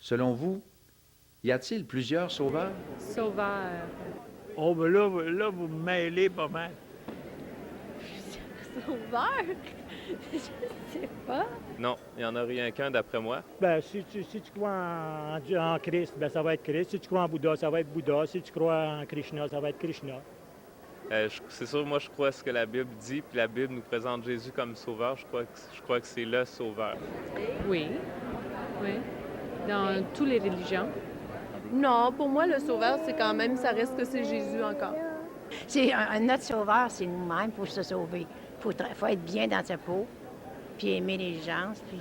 Selon vous, y a-t-il plusieurs sauveurs? Sauveur. Oh, ben là, vous me mêlez pas mal. Sauveur? Je sais pas. Non, il n'y en a rien qu'un d'après moi. Ben, si tu crois en Christ, ben ça va être Christ. Si tu crois en Bouddha, ça va être Bouddha. Si tu crois en Krishna, ça va être Krishna. C'est sûr, moi, je crois ce que la Bible dit, puis la Bible nous présente Jésus comme sauveur. Je crois que c'est le sauveur. Oui. Oui. Dans toutes les religions. Non, pour moi, le sauveur, c'est quand même, ça reste que c'est Jésus encore. C'est notre sauveur, c'est nous-mêmes pour se sauver. Faut être bien dans sa peau, puis aimer les gens, puis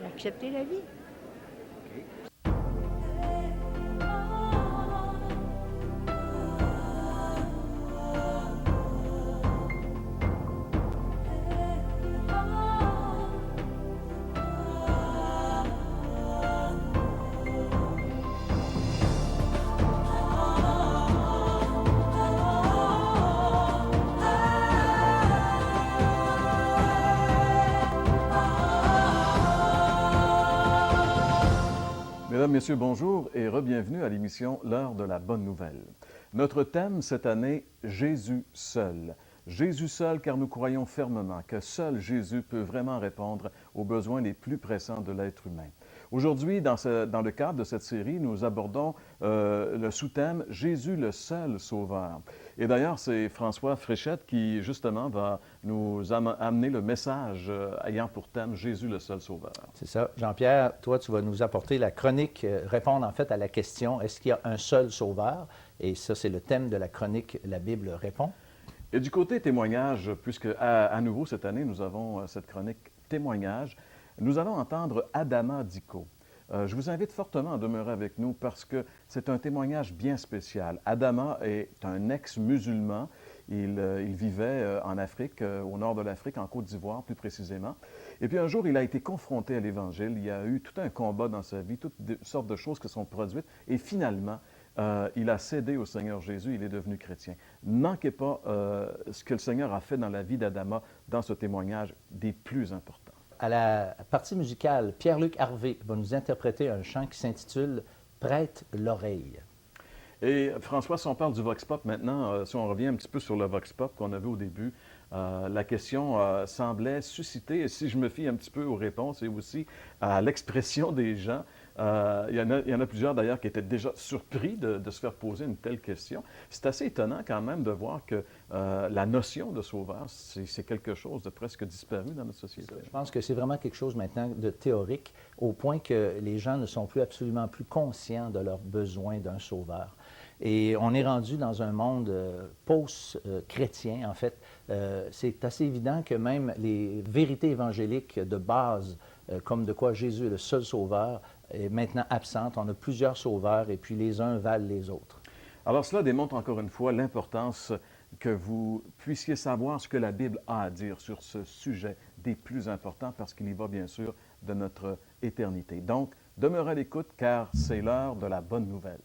accepter la vie. Mesdames, Messieurs, bonjour et re-bienvenue à l'émission L'heure de la bonne nouvelle. Notre thème cette année, Jésus seul. Jésus seul, car nous croyons fermement que seul Jésus peut vraiment répondre aux besoins les plus pressants de l'être humain. Aujourd'hui, dans le cadre de cette série, nous abordons le sous-thème « Jésus le seul sauveur ». Et d'ailleurs, c'est François Fréchette qui, justement, va nous amener le message ayant pour thème « Jésus le seul sauveur ». C'est ça. Jean-Pierre, toi, tu vas nous apporter la chronique, répondre en fait à la question « Est-ce qu'il y a un seul sauveur? » Et ça, c'est le thème de la chronique « La Bible répond ». Et du côté témoignage, puisque à nouveau cette année, nous avons cette chronique témoignage, nous allons entendre Adama Diko. Je vous invite fortement à demeurer avec nous parce que c'est un témoignage bien spécial. Adama est un ex-musulman. Il vivait en Afrique, au nord de l'Afrique, en Côte d'Ivoire plus précisément. Et puis un jour, il a été confronté à l'Évangile. Il y a eu tout un combat dans sa vie, toutes sortes de choses qui sont produites. Et finalement, il a cédé au Seigneur Jésus, il est devenu chrétien. Ne manquez pas ce que le Seigneur a fait dans la vie d'Adama dans ce témoignage des plus importants. À la partie musicale, Pierre-Luc Harvey va nous interpréter un chant qui s'intitule « Prête l'oreille ». Et François, si on parle du Vox Pop maintenant, si on revient un petit peu sur le Vox Pop qu'on avait au début, la question semblait susciter, et si je me fie un petit peu aux réponses et aussi à l'expression des gens, il y en a plusieurs d'ailleurs qui étaient déjà surpris de se faire poser une telle question. C'est assez étonnant quand même de voir que la notion de sauveur, c'est quelque chose de presque disparu dans notre société. Je pense que c'est vraiment quelque chose maintenant de théorique, au point que les gens ne sont plus absolument plus conscients de leur besoin d'un sauveur. Et on est rendu dans un monde post-chrétien, en fait. C'est assez évident que même les vérités évangéliques de base, comme de quoi Jésus est le seul sauveur, est maintenant absente. On a plusieurs sauveurs et puis les uns valent les autres. Alors cela démontre encore une fois l'importance que vous puissiez savoir ce que la Bible a à dire sur ce sujet des plus importants parce qu'il y va bien sûr de notre éternité. Donc, demeurez à l'écoute car c'est l'heure de la bonne nouvelle.